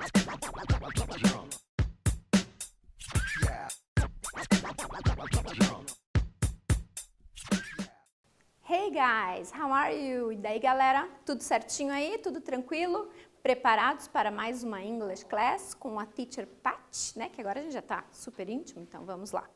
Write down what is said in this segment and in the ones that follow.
Hey guys, how are you? E daí galera, tudo certinho aí? Tudo tranquilo? Preparados para mais uma English Class com a Teacher Pat, né? Que agora a gente já tá super íntimo, então vamos lá.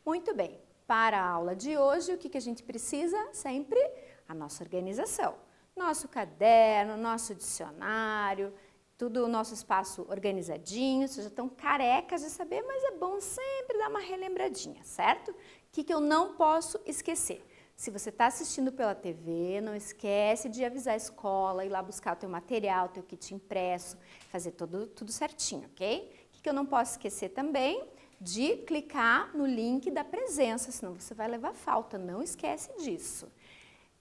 Muito bem, para a aula de hoje, o que a gente precisa? Sempre a nossa organização. Nosso caderno, nosso dicionário, tudo o nosso espaço organizadinho. Vocês já estão carecas de saber, mas é bom sempre dar uma relembradinha, certo? O que eu não posso esquecer? Se você está assistindo pela TV, não esquece de avisar a escola, ir lá buscar o teu material, o teu kit impresso, fazer tudo certinho, ok? O que eu não posso esquecer também? De clicar no link da presença, senão você vai levar falta, não esquece disso.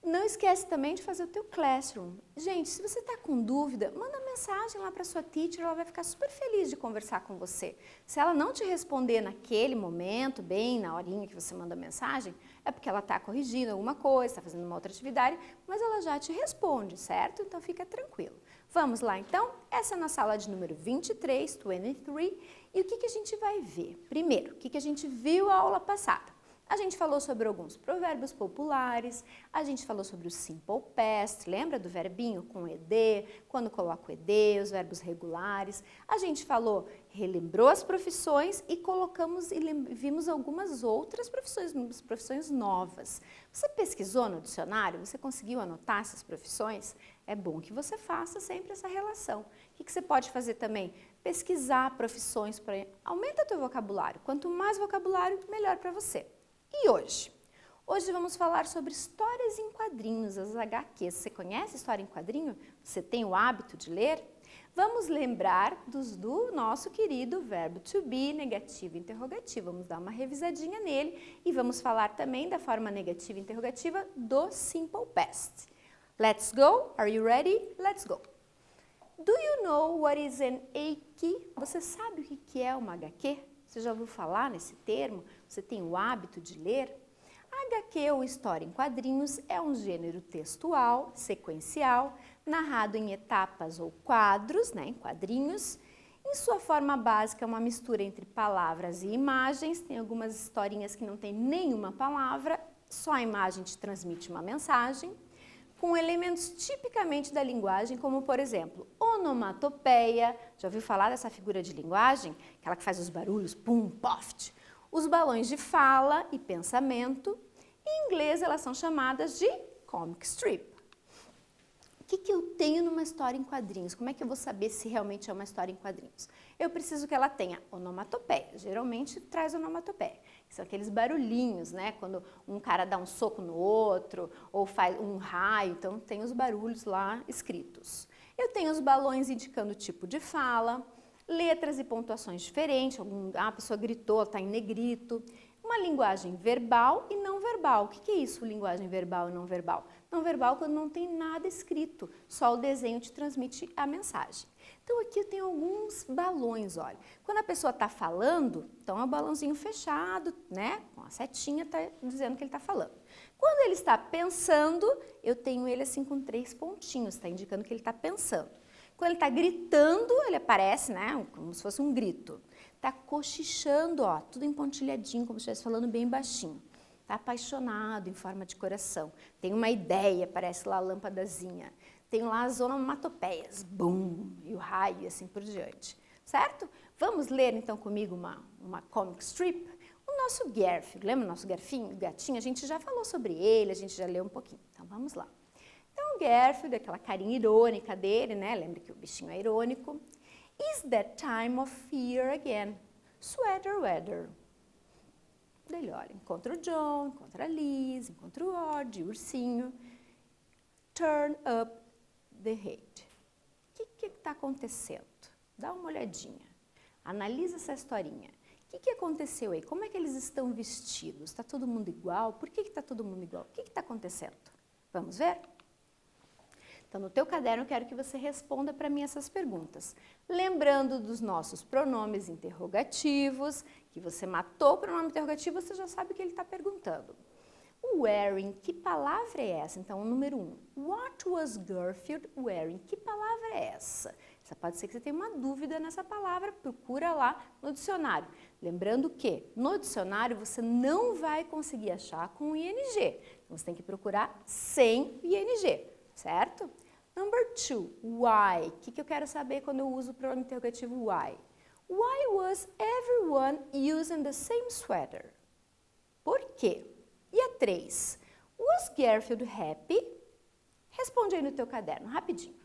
Não esquece também de fazer o teu classroom. Gente, se você está com dúvida, manda mensagem lá para a sua teacher, ela vai ficar super feliz de conversar com você. Se ela não te responder naquele momento, bem na horinha que você manda mensagem, é porque ela está corrigindo alguma coisa, está fazendo uma outra atividade, mas ela já te responde, certo? Então fica tranquilo. Vamos lá então? Essa é a nossa aula de número 23, e o que a gente vai ver? Primeiro, o que a gente viu a aula passada? A gente falou sobre alguns provérbios populares, a gente falou sobre o simple past, lembra do verbinho com ed, quando coloca o ed, os verbos regulares. A gente falou, relembrou as profissões e colocamos e vimos algumas outras profissões novas. Você pesquisou no dicionário? Você conseguiu anotar essas profissões? É bom que você faça sempre essa relação. O que você pode fazer também? Pesquisar profissões, aumenta o teu vocabulário. Quanto mais vocabulário, melhor para você. E hoje? Hoje vamos falar sobre histórias em quadrinhos, as HQs. Você conhece história em quadrinho? Você tem o hábito de ler? Vamos lembrar do nosso querido verbo to be, negativo e interrogativo. Vamos dar uma revisadinha nele e vamos falar também da forma negativa e interrogativa do simple past. Let's go? Are you ready? Let's go! Do you know what is an HQ? Você sabe o que é uma HQ? Você já ouviu falar nesse termo? Você tem o hábito de ler? A HQ, ou história em quadrinhos, é um gênero textual, sequencial, narrado em etapas ou quadros, né, em quadrinhos. Em sua forma básica, é uma mistura entre palavras e imagens. Tem algumas historinhas que não tem nenhuma palavra, só a imagem te transmite uma mensagem, com elementos tipicamente da linguagem, como, por exemplo, onomatopeia. Já ouviu falar dessa figura de linguagem? Aquela que faz os barulhos, pum, poft. Os balões de fala e pensamento. Em inglês, elas são chamadas de comic strip. O que eu tenho numa história em quadrinhos? Como é que eu vou saber se realmente é uma história em quadrinhos? Eu preciso que ela tenha onomatopeia. Geralmente traz onomatopeia. São aqueles barulhinhos, né? Quando um cara dá um soco no outro ou faz um raio, então tem os barulhos lá escritos. Eu tenho os balões indicando o tipo de fala, letras e pontuações diferentes. A pessoa gritou, está em negrito. Uma linguagem verbal e não verbal. O que é isso, linguagem verbal e não verbal? Não verbal quando não tem nada escrito, só o desenho te transmite a mensagem. Então aqui eu tenho alguns balões, olha. Quando a pessoa está falando, então é um balãozinho fechado, né? Com a setinha está dizendo que ele está falando. Quando ele está pensando, eu tenho ele assim com 3 pontinhos, está indicando que ele está pensando. Quando ele está gritando, ele aparece, né? Como se fosse um grito. Está cochichando, ó, tudo empontilhadinho, como se estivesse falando bem baixinho. Está apaixonado, em forma de coração. Tem uma ideia, parece lá a lâmpadazinha. Tem lá as onomatopeias, bum, e o raio e assim por diante. Certo? Vamos ler então comigo uma comic strip? O nosso Garfield, lembra o nosso gatinho? A gente já falou sobre ele, a gente já leu um pouquinho. Então vamos lá. Então o Garfield, aquela carinha irônica dele, né? Lembra que o bichinho é irônico. Is that time of fear again? Sweater weather. Daí, olha, encontra o John, encontra a Liz, encontra o Odd, o ursinho. Turn up the heat. O que está acontecendo? Dá uma olhadinha. Analisa essa historinha. O que aconteceu aí? Como é que eles estão vestidos? Está todo mundo igual? Por que está todo mundo igual? O que está acontecendo? Vamos ver? Então, no teu caderno, eu quero que você responda para mim essas perguntas. Lembrando dos nossos pronomes interrogativos, que você matou o pronome interrogativo, você já sabe o que ele está perguntando. Wearing, que palavra é essa? Então, o número 1. What was Garfield wearing? Que palavra é essa? Pode ser que você tenha uma dúvida nessa palavra, procura lá no dicionário. Lembrando que no dicionário você não vai conseguir achar com o ing. Então, você tem que procurar sem o ing, certo? Number 2, why? O que eu quero saber quando eu uso o pronome interrogativo why? Why was everyone using the same sweater? Por quê? E a 3, was Garfield happy? Responde aí no teu caderno, rapidinho.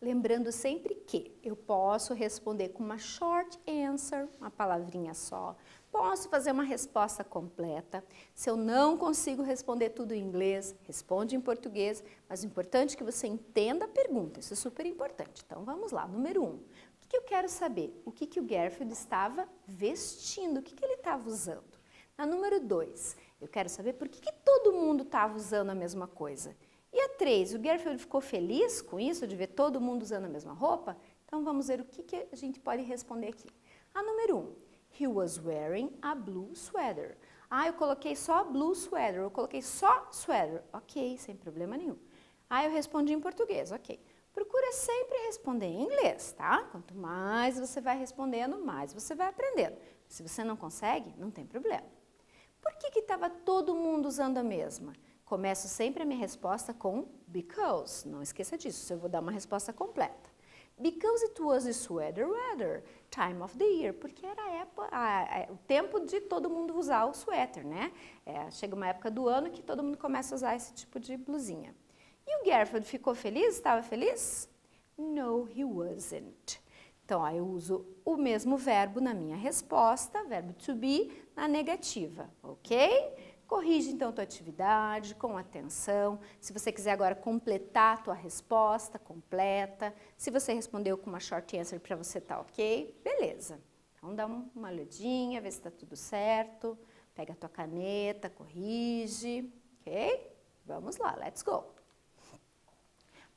Lembrando sempre que eu posso responder com uma short answer, uma palavrinha só. Posso fazer uma resposta completa. Se eu não consigo responder tudo em inglês, responde em português, mas o importante é que você entenda a pergunta, isso é super importante. Então vamos lá, número 1. O que eu quero saber? O que o Garfield estava vestindo, o que ele estava usando? Na número 2, eu quero saber por que todo mundo estava usando a mesma coisa. E a 3, o Garfield ficou feliz com isso, de ver todo mundo usando a mesma roupa? Então vamos ver o que a gente pode responder aqui. A número 1, he was wearing a blue sweater. Eu coloquei só blue sweater, eu coloquei só sweater. Ok, sem problema nenhum. Eu respondi em português, ok. Procura sempre responder em inglês, tá? Quanto mais você vai respondendo, mais você vai aprendendo. Se você não consegue, não tem problema. Por que estava todo mundo usando a mesma? Começo sempre a minha resposta com because. Não esqueça disso, eu vou dar uma resposta completa. Because it was the sweater weather, time of the year. Porque era o tempo de todo mundo usar o suéter, né? Chega uma época do ano que todo mundo começa a usar esse tipo de blusinha. E o Garfield ficou feliz? Estava feliz? No, he wasn't. Então, eu uso o mesmo verbo na minha resposta, verbo to be, na negativa, ok? Corrige, então, a tua atividade com atenção. Se você quiser agora completar a tua resposta, completa. Se você respondeu com uma short answer para você, tá ok? Beleza. Então, dá uma olhadinha, vê se está tudo certo. Pega a tua caneta, corrige, ok? Vamos lá, let's go.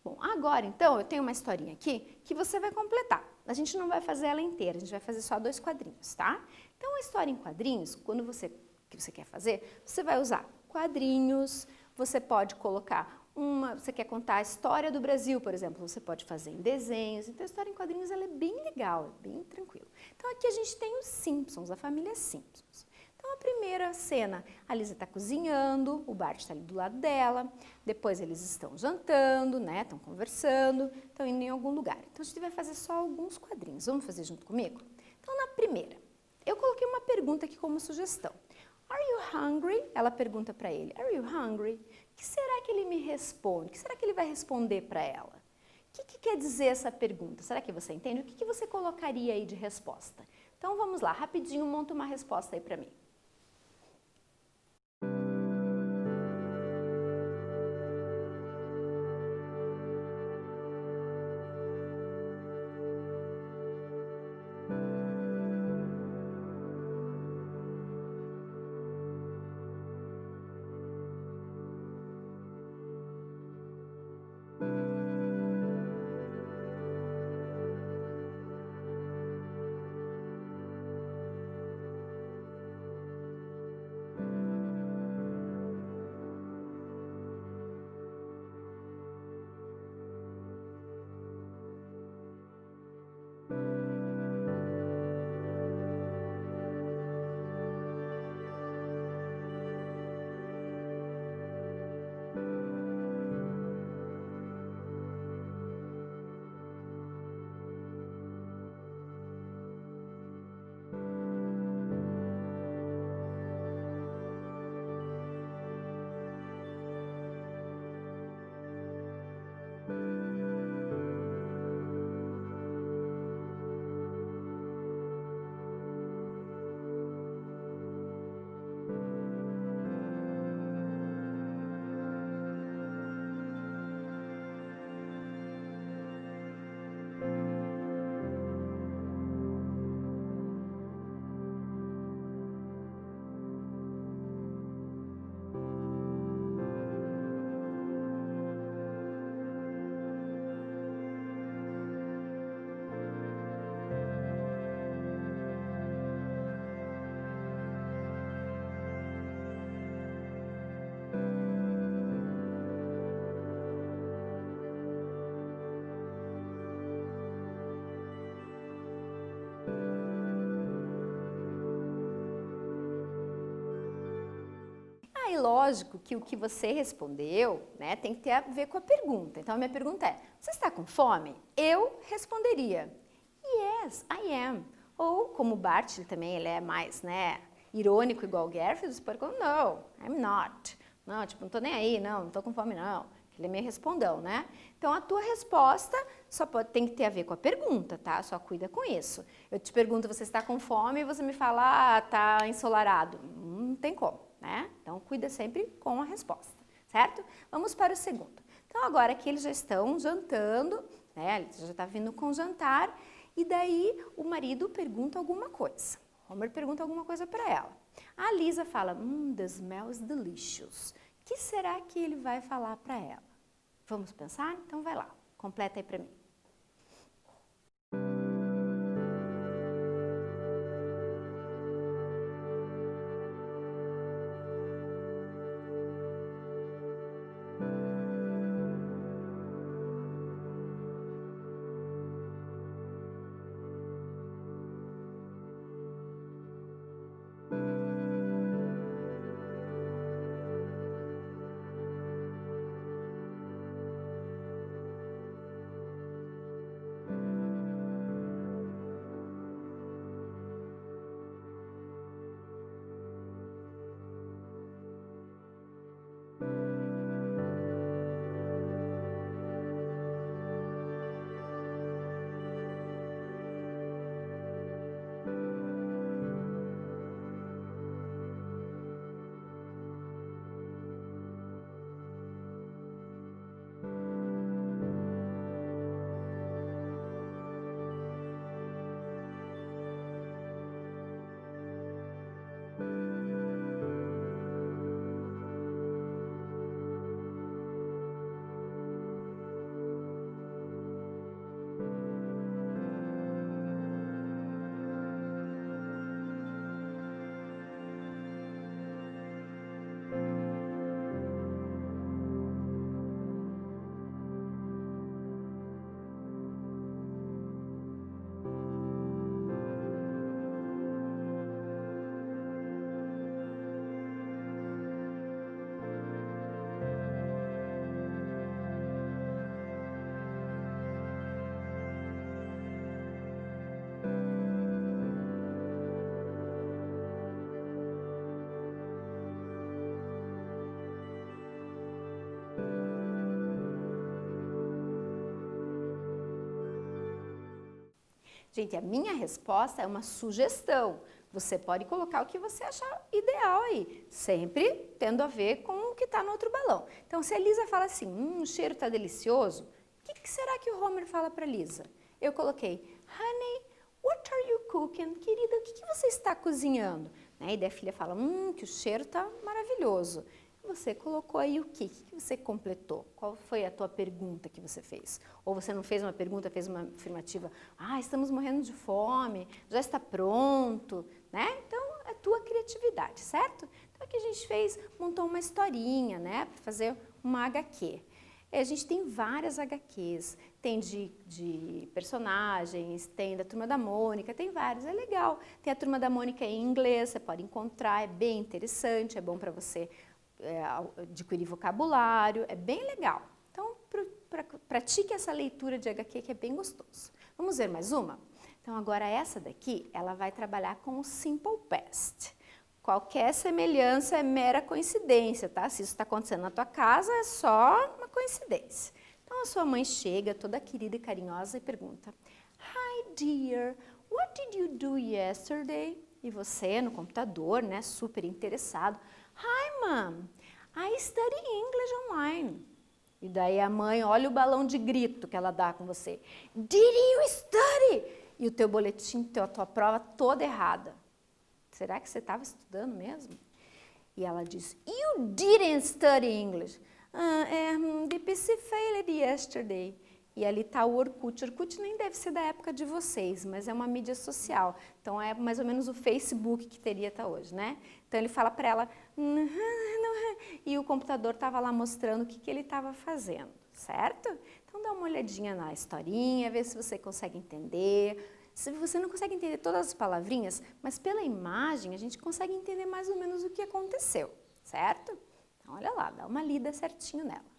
Bom, agora, então, eu tenho uma historinha aqui que você vai completar. A gente não vai fazer ela inteira, a gente vai fazer só 2 quadrinhos, tá? Então, a história em quadrinhos, quando você quer fazer, você vai usar quadrinhos, você pode colocar você quer contar a história do Brasil, por exemplo, você pode fazer em desenhos. Então, a história em quadrinhos ela é bem legal, é bem tranquila. Então, aqui a gente tem os Simpsons, a família Simpsons. Então, a primeira cena, a Lisa está cozinhando, o Bart está ali do lado dela, depois eles estão jantando, né, estão conversando, estão indo em algum lugar. Então, a gente vai fazer só alguns quadrinhos. Vamos fazer junto comigo? Então, na primeira, eu coloquei uma pergunta aqui como sugestão. Are you hungry? Ela pergunta para ele. Are you hungry? O que será que ele me responde? O que será que ele vai responder para ela? O que quer dizer essa pergunta? Será que você entende? O que você colocaria aí de resposta? Então, vamos lá, rapidinho, monta uma resposta aí para mim. E lógico que o que você respondeu, né, tem que ter a ver com a pergunta. Então, a minha pergunta é, você está com fome? Eu responderia, yes, I am. Ou, como o Bart também, ele é mais, né, irônico igual o Garfield, você pode falar, no, I'm not. Não, tipo, não tô nem aí, não tô com fome, não. Ele é meio respondão, né? Então, a tua resposta tem que ter a ver com a pergunta, tá? Só cuida com isso. Eu te pergunto, você está com fome? E você me fala, tá ensolarado. Não tem como, né? Então, cuida sempre com a resposta, certo? Vamos para o segundo. Então, agora que eles já estão jantando, né? Ele já está vindo com o jantar, e daí o marido pergunta alguma coisa. Homer pergunta alguma coisa para ela. A Lisa fala, the smell is delicious. O que será que ele vai falar para ela? Vamos pensar? Então vai lá, completa aí para mim. Gente, a minha resposta é uma sugestão. Você pode colocar o que você achar ideal aí, sempre tendo a ver com o que está no outro balão. Então, se a Lisa fala assim, o cheiro está delicioso, o que será que o Homer fala para a Lisa? Eu coloquei, honey, what are you cooking? Querida, o que você está cozinhando? Né? E daí a filha fala, que o cheiro está maravilhoso. Você colocou aí o quê? O que você completou? Qual foi a tua pergunta que você fez? Ou você não fez uma pergunta, fez uma afirmativa? Estamos morrendo de fome, já está pronto, né? Então, é tua criatividade, certo? Então, aqui a gente montou uma historinha, né? Para fazer uma HQ. A gente tem várias HQs, tem de personagens, tem da Turma da Mônica, tem vários, é legal. Tem a Turma da Mônica em inglês, você pode encontrar, é bem interessante, é bom para você adquirir vocabulário, é bem legal. Então, pratique essa leitura de HQ que é bem gostoso. Vamos ver mais uma? Então, agora essa daqui, ela vai trabalhar com o Simple Past. Qualquer semelhança é mera coincidência, tá? Se isso está acontecendo na tua casa, é só uma coincidência. Então, a sua mãe chega, toda querida e carinhosa, e pergunta, Hi, dear, what did you do yesterday? E você, no computador, né, super interessado, Hi, Mom, I study English online. E daí a mãe, olha o balão de grito que ela dá com você. Did you study? E o teu boletim, a tua prova toda errada. Será que você estava estudando mesmo? E ela diz, You didn't study English. The PC failed yesterday. E ali está o Orkut. Orkut nem deve ser da época de vocês, mas é uma mídia social. Então, é mais ou menos o Facebook que teria até hoje, né? Então, ele fala para ela, e o computador estava lá mostrando o que ele estava fazendo, certo? Então, dá uma olhadinha na historinha, vê se você consegue entender. Se você não consegue entender todas as palavrinhas, mas pela imagem, a gente consegue entender mais ou menos o que aconteceu, certo? Então, olha lá, dá uma lida certinho nela.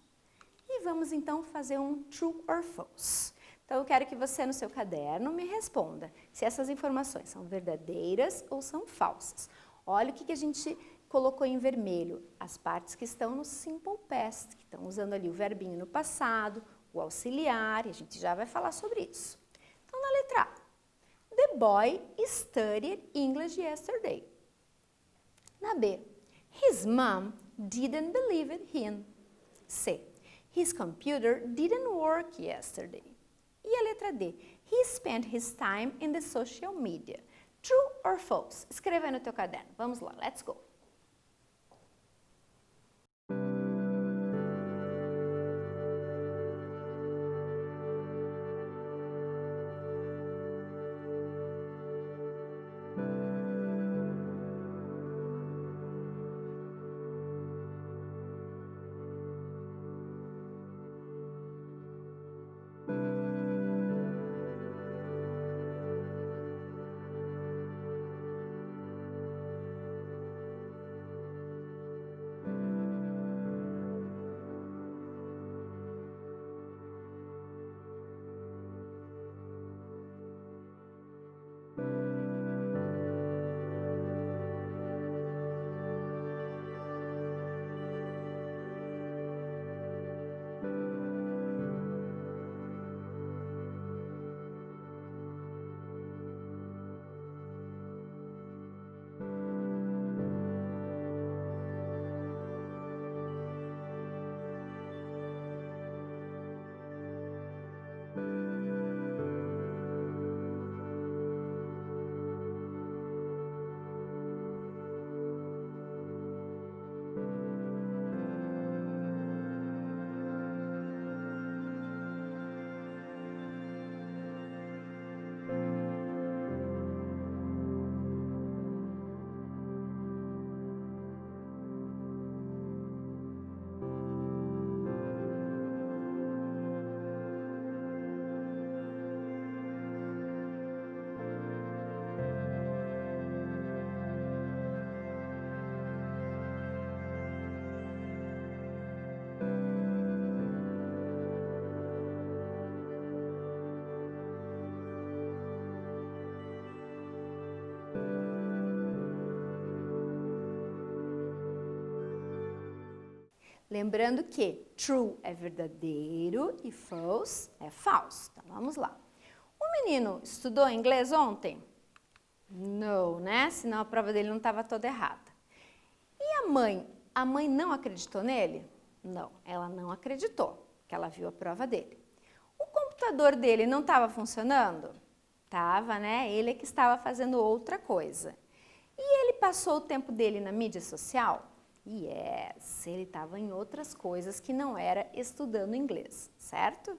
E vamos então fazer um true or false. Então eu quero que você no seu caderno me responda se essas informações são verdadeiras ou são falsas. Olha o que a gente colocou em vermelho as partes que estão no simple past, que estão usando ali o verbinho no passado, o auxiliar, e a gente já vai falar sobre isso. Então, na letra A, the boy studied English yesterday. Na B, his mom didn't believe in him. C, his computer didn't work yesterday. E a letra D, he spent his time in the social media. True or false? Escreva aí no teu caderno. Vamos lá, let's go. Lembrando que true é verdadeiro e false é falso. Então, vamos lá. O menino estudou inglês ontem? Não, né? Senão a prova dele não estava toda errada. E a mãe? A mãe não acreditou nele? Não, ela não acreditou, porque ela viu a prova dele. O computador dele não estava funcionando? Estava, né? Ele é que estava fazendo outra coisa. E ele passou o tempo dele na mídia social? Yes, ele estava em outras coisas que não era estudando inglês, certo?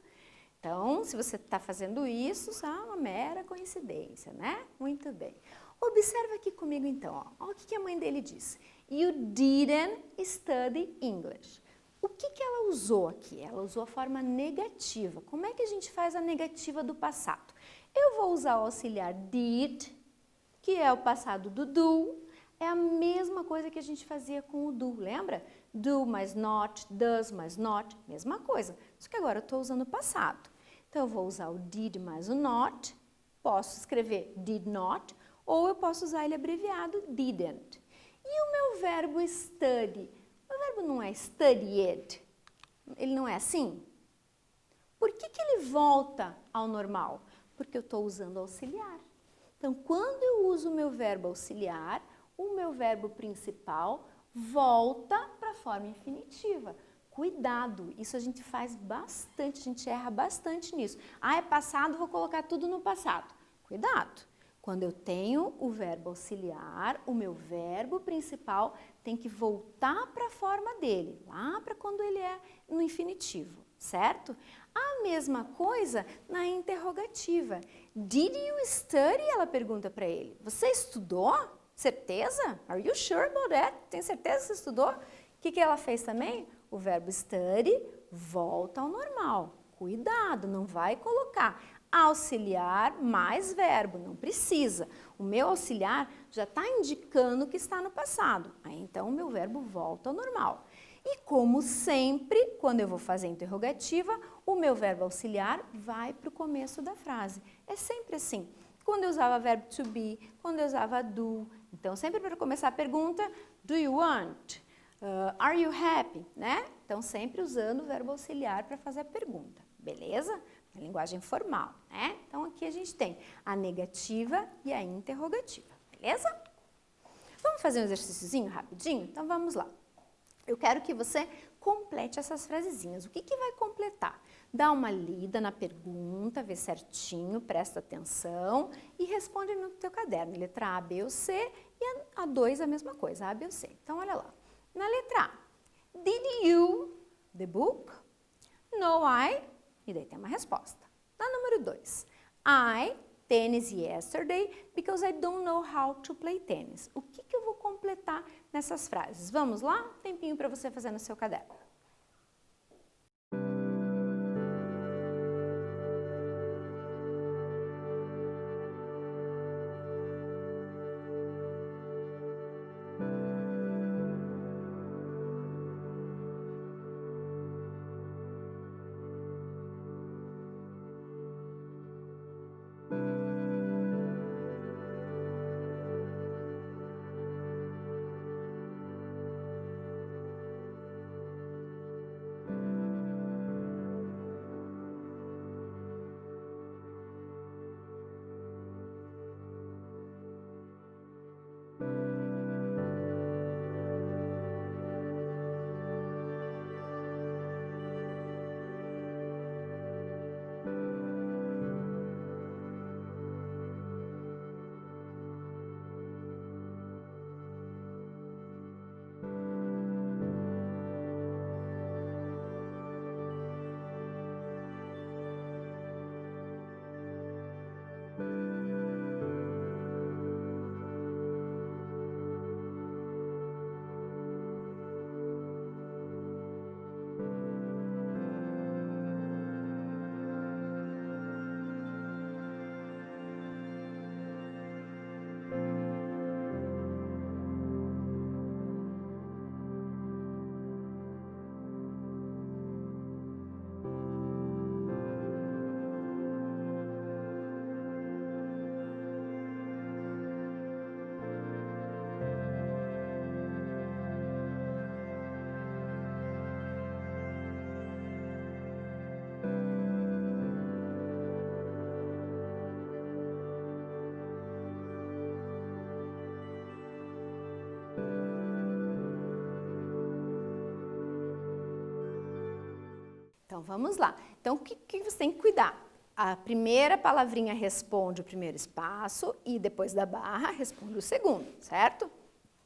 Então, se você está fazendo isso, só é uma mera coincidência, né? Muito bem. Observa aqui comigo então, ó. Olha o que a mãe dele disse. You didn't study English. O que ela usou aqui? Ela usou a forma negativa. Como é que a gente faz a negativa do passado? Eu vou usar o auxiliar did, que é o passado do do. É a mesma coisa que a gente fazia com o do, lembra? Do mais not, does mais not, mesma coisa. Só que agora eu estou usando o passado. Então, eu vou usar o did mais o not, posso escrever did not, ou eu posso usar ele abreviado didn't. E o meu verbo study? O verbo não é studied? Ele não é assim? Por que ele volta ao normal? Porque eu estou usando auxiliar. Então, quando eu uso o meu verbo auxiliar, o meu verbo principal volta para a forma infinitiva. Cuidado, isso a gente faz bastante, a gente erra bastante nisso. Ah, é passado, vou colocar tudo no passado. Cuidado, quando eu tenho o verbo auxiliar, o meu verbo principal tem que voltar para a forma dele, lá para quando ele é no infinitivo, certo? A mesma coisa na interrogativa. Did you study? Ela pergunta para ele. Você estudou? Certeza? Are you sure about that? Tem certeza que você estudou? O que ela fez também? O verbo study volta ao normal. Cuidado, não vai colocar auxiliar mais verbo, não precisa. O meu auxiliar já está indicando que está no passado. Aí, então, o meu verbo volta ao normal. E como sempre, quando eu vou fazer a interrogativa, o meu verbo auxiliar vai para o começo da frase. É sempre assim. quando eu usava verbo to be, quando eu usava do. Então, sempre para começar a pergunta, do you want? Are you happy? Né? Então, sempre usando o verbo auxiliar para fazer a pergunta, beleza? Na linguagem formal, né? Então, aqui a gente tem a negativa e a interrogativa, beleza? Vamos fazer um exercíciozinho rapidinho? Então, vamos lá. Eu quero que você complete essas frasezinhas. O que que vai completar? Dá uma lida na pergunta, vê certinho, presta atenção e responde no teu caderno. Letra A, B ou C e a 2 a mesma coisa, A, B ou C. Então, olha lá. Na letra A, did you, the book? No, I, e daí tem uma resposta. Na número 2, I, tennis yesterday, because I don't know how to play tennis. O que que eu vou completar nessas frases? Vamos lá? Um tempinho para você fazer no seu caderno. Então, vamos lá. Então, o que você tem que cuidar? A primeira palavrinha responde o primeiro espaço e depois da barra responde o segundo, certo? O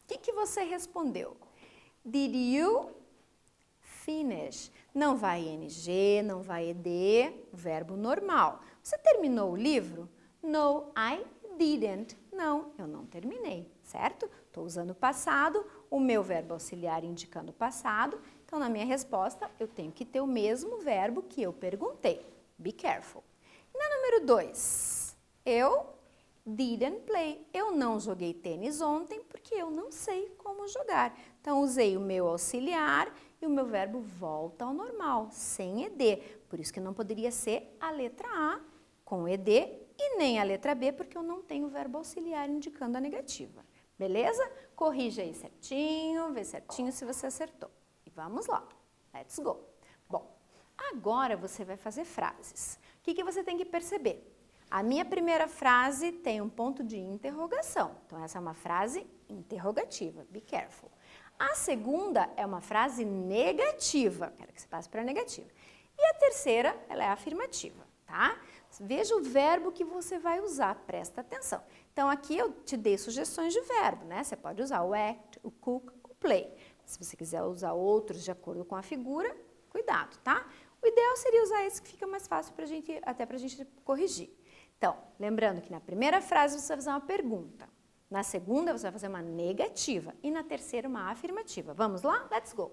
que você respondeu? Did you finish? Não vai ing, não vai ed, verbo normal. Você terminou o livro? No, I didn't. Não, eu não terminei, certo? Estou usando o passado, o meu verbo auxiliar indicando o passado. Então, na minha resposta, eu tenho que ter o mesmo verbo que eu perguntei. Be careful. E na número 2, eu didn't play. Eu não joguei tênis ontem porque eu não sei como jogar. Então, usei o meu auxiliar e o meu verbo volta ao normal, sem ed. Por isso que não poderia ser a letra A com ed e nem a letra B, porque eu não tenho o verbo auxiliar indicando a negativa. Beleza? Corrija aí certinho, vê certinho se você acertou. E vamos lá. Let's go. Bom, agora você vai fazer frases. O que você tem que perceber? A minha primeira frase tem um ponto de interrogação. Então, essa é uma frase interrogativa. Be careful. A segunda é uma frase negativa. Quero que você passe para a negativa. E a terceira, ela é afirmativa, tá? Veja o verbo que você vai usar, presta atenção. Então, aqui eu te dei sugestões de verbo, né? Você pode usar o act, o cook, o play. Se você quiser usar outros de acordo com a figura, cuidado, tá? O ideal seria usar esse que fica mais fácil pra gente, até pra gente corrigir. Então, lembrando que na primeira frase você vai fazer uma pergunta, na segunda você vai fazer uma negativa e na terceira uma afirmativa. Vamos lá? Let's go!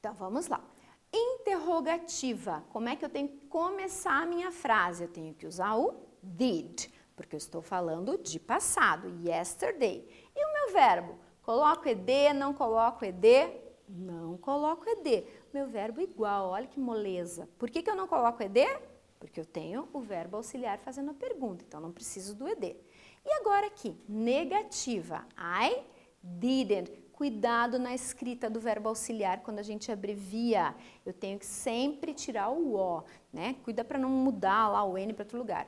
Então, vamos lá. Interrogativa. Como é que eu tenho que começar a minha frase? Eu tenho que usar o did, porque eu estou falando de passado, yesterday. E o meu verbo? Coloco ed, não coloco ed? Não coloco ed. Meu verbo é igual, olha que moleza. Por que eu não coloco ed? Porque eu tenho o verbo auxiliar fazendo a pergunta, então não preciso do ed. E agora aqui, negativa. I didn't. Cuidado na escrita do verbo auxiliar quando a gente abrevia. Eu tenho que sempre tirar o O, né? Cuida para não mudar lá o N para outro lugar.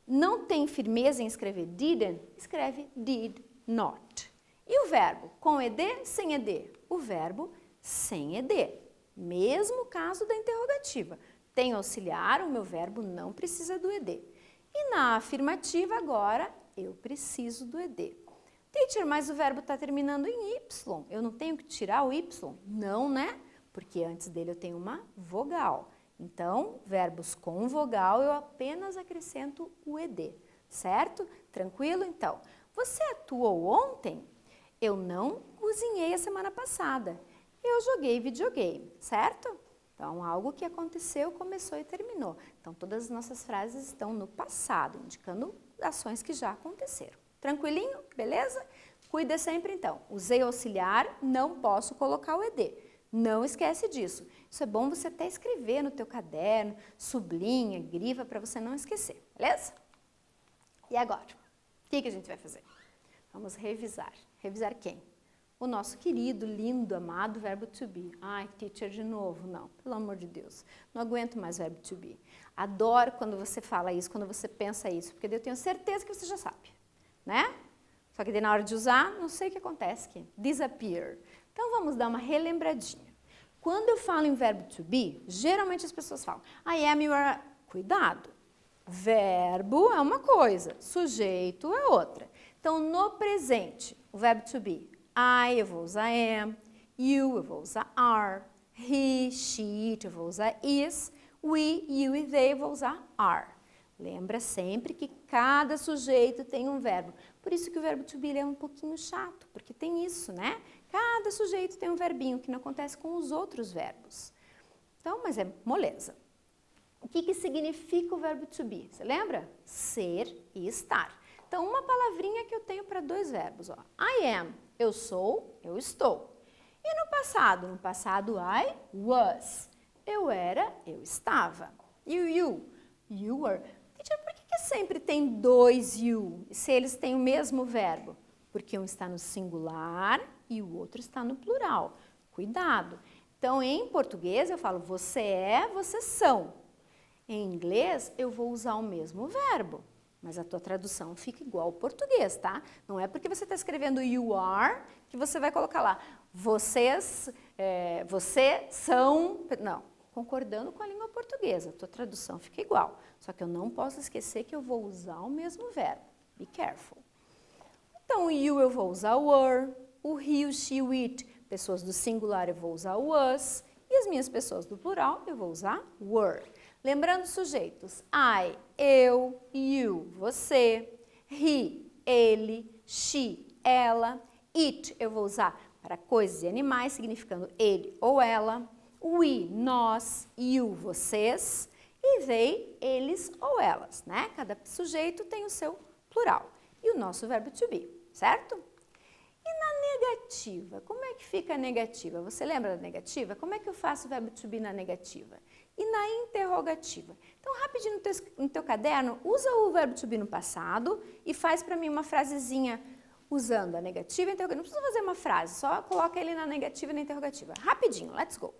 Não tem firmeza em escrever didn't? Escreve did not. E o verbo? Com ed, sem ed? O verbo sem ed. Mesmo caso da interrogativa. Tem auxiliar, o meu verbo não precisa do ed. E na afirmativa agora, eu preciso do ed. Teacher, mas o verbo está terminando em Y. Eu não tenho que tirar o Y? Não, né? Porque antes dele eu tenho uma vogal. Então, verbos com vogal, eu apenas acrescento o ed, certo? Tranquilo? Então, você atuou ontem? Eu não cozinhei a semana passada. Eu joguei videogame, certo? Então, algo que aconteceu, começou e terminou. Então, todas as nossas frases estão no passado, indicando ações que já aconteceram. Tranquilinho? Beleza? Cuida sempre então. Usei auxiliar, não posso colocar o ed. Não esquece disso. Isso é bom você até escrever no teu caderno, sublinha, grifa para você não esquecer, beleza? E agora? O que a gente vai fazer? Vamos revisar. Revisar quem? O nosso querido, lindo, amado verbo to be. Ai, teacher, de novo. Não, pelo amor de Deus. Não aguento mais verbo to be. Adoro quando você fala isso, quando você pensa isso, porque eu tenho certeza que você já sabe, né? Só que daí na hora de usar, não sei o que acontece aqui. Disappear. Então, vamos dar uma relembradinha. Quando eu falo em verbo to be, geralmente as pessoas falam I am, you are. Cuidado. Verbo é uma coisa, sujeito é outra. Então, no presente, o verbo to be, I, eu vou usar am, you, eu vou usar are, he, she, it, eu vou usar is, we, you e they, eu vou usar are. Lembra sempre que cada sujeito tem um verbo. Por isso que o verbo to be é um pouquinho chato, porque tem isso, né? Cada sujeito tem um verbinho que não acontece com os outros verbos. Então, mas é moleza. O que significa o verbo to be? Você lembra? Ser e estar. Então, uma palavrinha que eu tenho para dois verbos. Ó. I am, eu sou, eu estou. E no passado? No passado, I was. Eu era, eu estava. E o you were. Teacher, por que sempre tem dois you, se eles têm o mesmo verbo? Porque um está no singular e o outro está no plural. Cuidado. Então, em português, eu falo você é, vocês são. Em inglês, eu vou usar o mesmo verbo, mas a tua tradução fica igual ao português, tá? Não é porque você está escrevendo you are que você vai colocar lá vocês, você são... Não, concordando com a língua portuguesa, a tua tradução fica igual. Só que eu não posso esquecer que eu vou usar o mesmo verbo. Be careful. Então, o you eu vou usar o were, o he, o she, o it, pessoas do singular eu vou usar o was, e as minhas pessoas do plural eu vou usar were. Lembrando os sujeitos, I, eu, you, você, he, ele, she, ela, it eu vou usar para coisas e animais, significando ele ou ela, we, nós, you, vocês, e they, eles ou elas, né? Cada sujeito tem o seu plural. E o nosso verbo to be, certo? E na negativa, como é que fica a negativa? Você lembra da negativa? Como é que eu faço o verbo to be na negativa? E na interrogativa? Então, rapidinho no teu caderno, usa o verbo to be no passado e faz para mim uma frasezinha usando a negativa e a interrogativa. Não precisa fazer uma frase, só coloca ele na negativa e na interrogativa. Rapidinho, let's go!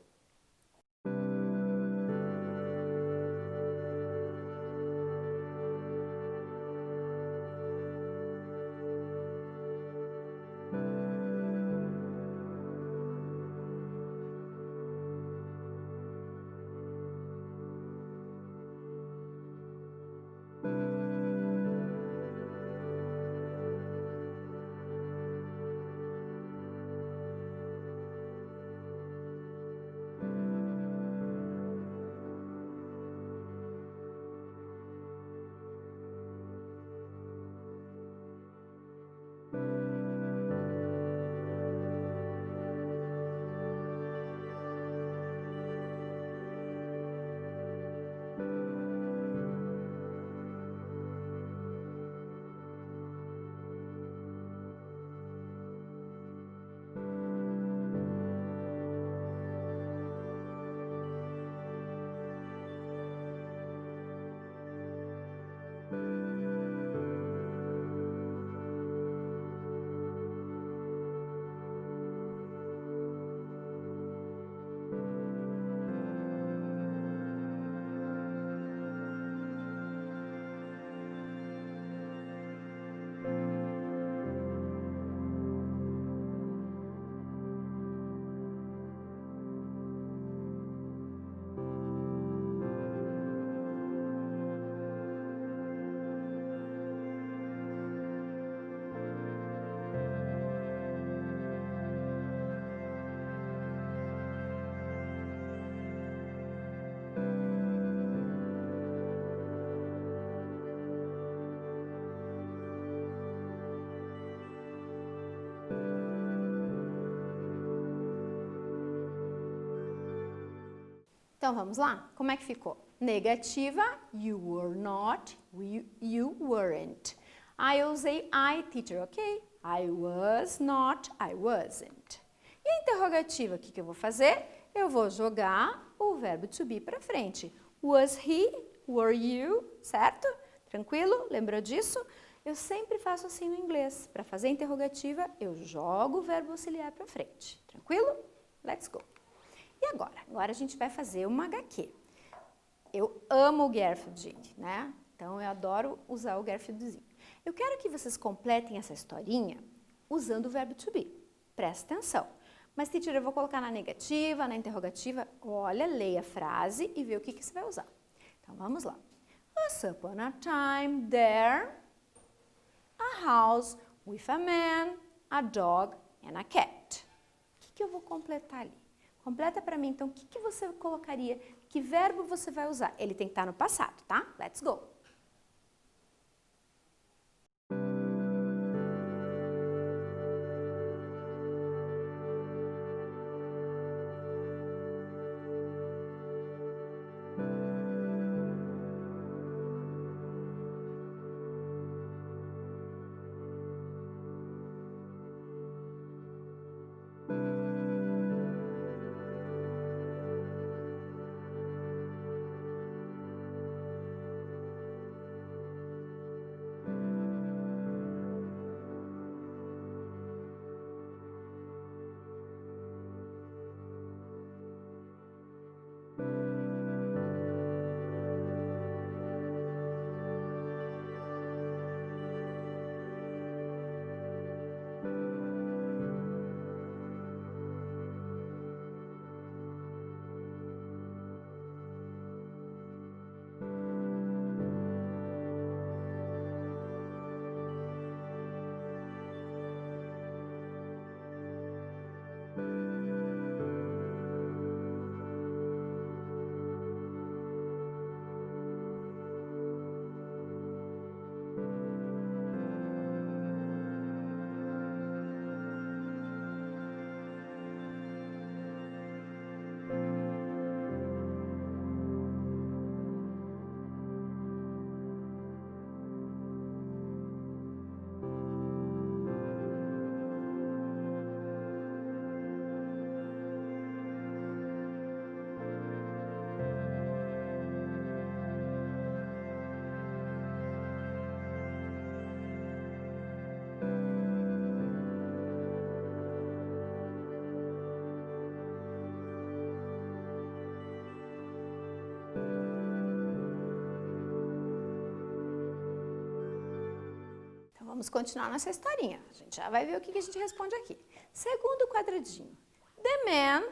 Então, vamos lá? Como é que ficou? Negativa, you were not, you weren't. Eu usei I, teacher, ok? I was not, I wasn't. E a interrogativa, o que eu vou fazer? Eu vou jogar o verbo to be para frente. Was he, were you, certo? Tranquilo? Lembrou disso? Eu sempre faço assim no inglês. Para fazer a interrogativa, eu jogo o verbo auxiliar para frente. Tranquilo? Let's go. E agora? Agora a gente vai fazer uma HQ. Eu amo o Garfield, né? Então, eu adoro usar o Garfieldzinho. Eu quero que vocês completem essa historinha usando o verbo to be. Presta atenção. Mas, teacher, eu vou colocar na negativa, na interrogativa. Olha, leia a frase e vê o que você vai usar. Então, vamos lá. Once upon a time, there, a house with a man, a dog and a cat. O que eu vou completar ali? Completa para mim, então, o que você colocaria? Que verbo você vai usar? Ele tem que estar no passado, tá? Let's go! Vamos continuar nossa historinha. A gente já vai ver o que a gente responde aqui. Segundo quadradinho. The man,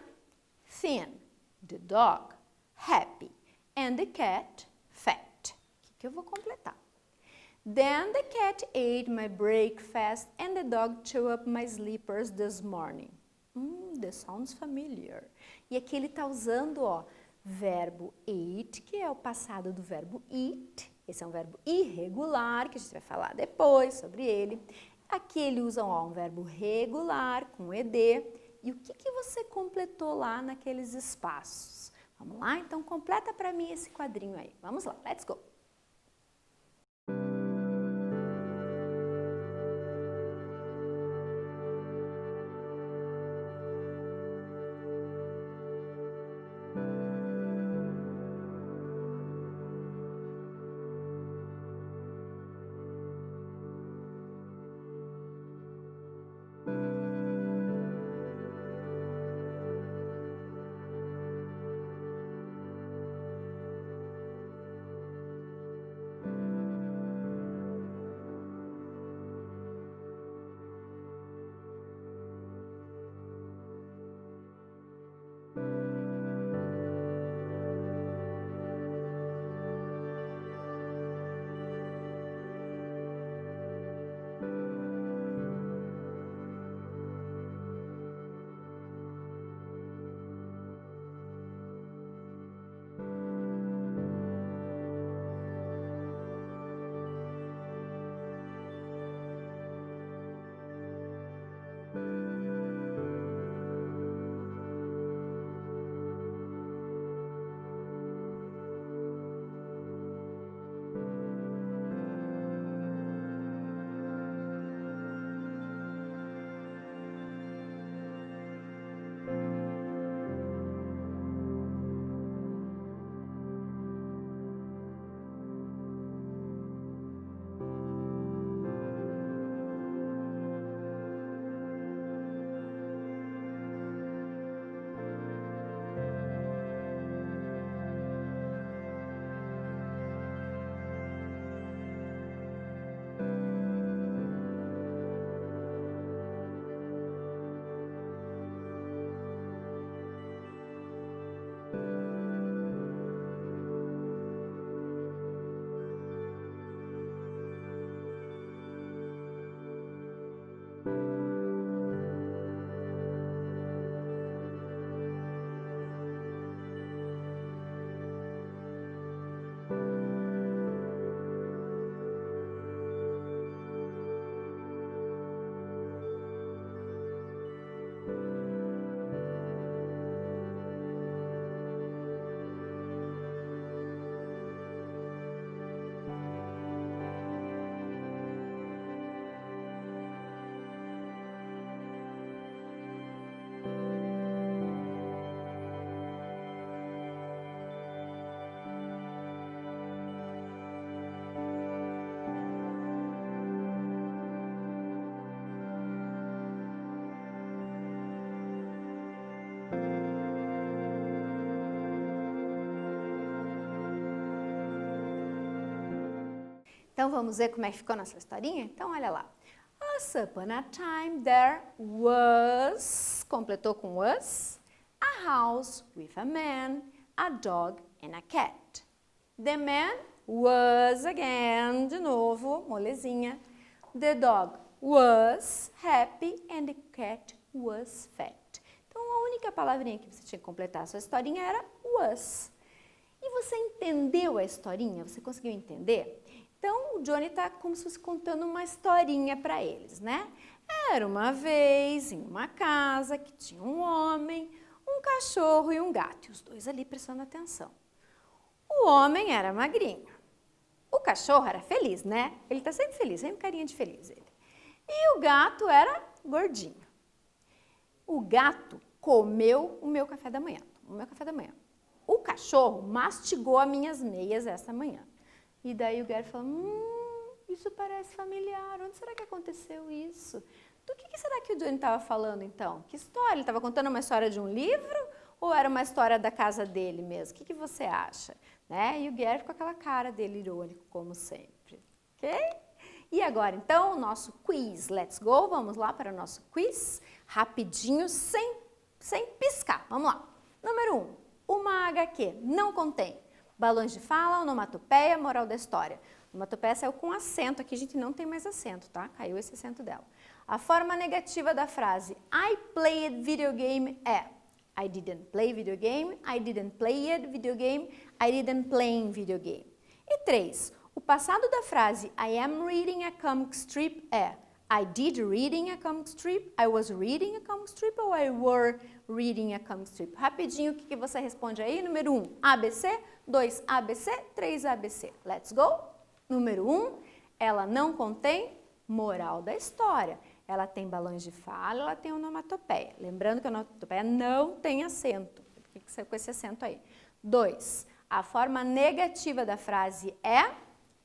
thin. The dog, happy. And the cat, fat. O que eu vou completar? Then the cat ate my breakfast and the dog chewed up my slippers this morning. This sounds familiar. E aqui ele está usando, ó, verbo ate, que é o passado do verbo eat. Esse é um verbo irregular, que a gente vai falar depois sobre ele. Aqui ele usa um verbo regular, com ed. E o que você completou lá naqueles espaços? Vamos lá? Então, completa para mim esse quadrinho aí. Vamos lá, let's go! Então vamos ver como é que ficou nossa historinha? Então olha lá. Once upon a time there was, completou com was, a house with a man, a dog and a cat. The man was again, de novo, molezinha. The dog was happy and the cat was fat. Então a única palavrinha que você tinha que completar a sua historinha era was. E você entendeu a historinha? Você conseguiu entender? Então, o Johnny está como se fosse contando uma historinha para eles, né? Era uma vez em uma casa que tinha um homem, um cachorro e um gato. E os dois ali prestando atenção. O homem era magrinho. O cachorro era feliz, né? Ele está sempre feliz, sempre carinha de feliz ele. E o gato era gordinho. O gato comeu o meu café da manhã. O cachorro mastigou as minhas meias essa manhã. E daí o Gary falou, isso parece familiar, onde será que aconteceu isso? Do que será que o Johnny estava falando então? Que história? Ele estava contando uma história de um livro ou era uma história da casa dele mesmo? O que você acha? Né? E o Gary com aquela cara dele irônico, como sempre. Ok? E agora então, o nosso quiz. Let's go, vamos lá para o nosso quiz. Rapidinho, sem piscar. Vamos lá. Número 1. Uma HQ não contém balões de fala, onomatopeia, moral da história. Onomatopeia saiu com acento, aqui a gente não tem mais acento, tá? Caiu esse acento dela. A forma negativa da frase I played video game é I didn't play video game, I didn't play it video game, I didn't play video game. E 3. O passado da frase I am reading a comic strip é I did reading a comic strip, I was reading a comic strip ou I were reading a comic strip? Rapidinho, o que você responde aí? Número 1, ABC, 2, ABC, 3, ABC. Let's go! Número 1, ela não contém moral da história. Ela tem balões de fala, ela tem onomatopeia. Lembrando que a onomatopeia não tem acento. Por que você com esse acento aí? 2, a forma negativa da frase é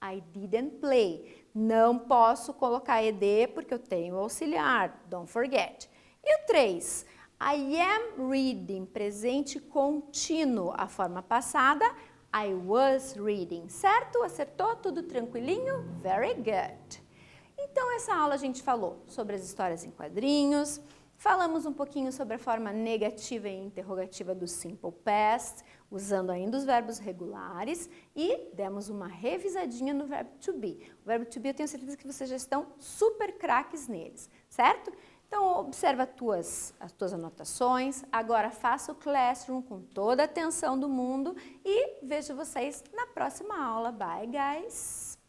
I didn't play. Não posso colocar ED porque eu tenho auxiliar, don't forget. E o 3, I am reading, presente contínuo, a forma passada, I was reading, certo? Acertou? Tudo tranquilinho? Very good. Então, essa aula a gente falou sobre as histórias em quadrinhos, falamos um pouquinho sobre a forma negativa e interrogativa do simple past, usando ainda os verbos regulares e demos uma revisadinha no verbo to be. O verbo to be eu tenho certeza que vocês já estão super craques neles, certo? Então, observa as tuas anotações, agora faça o Classroom com toda a atenção do mundo e vejo vocês na próxima aula. Bye, guys!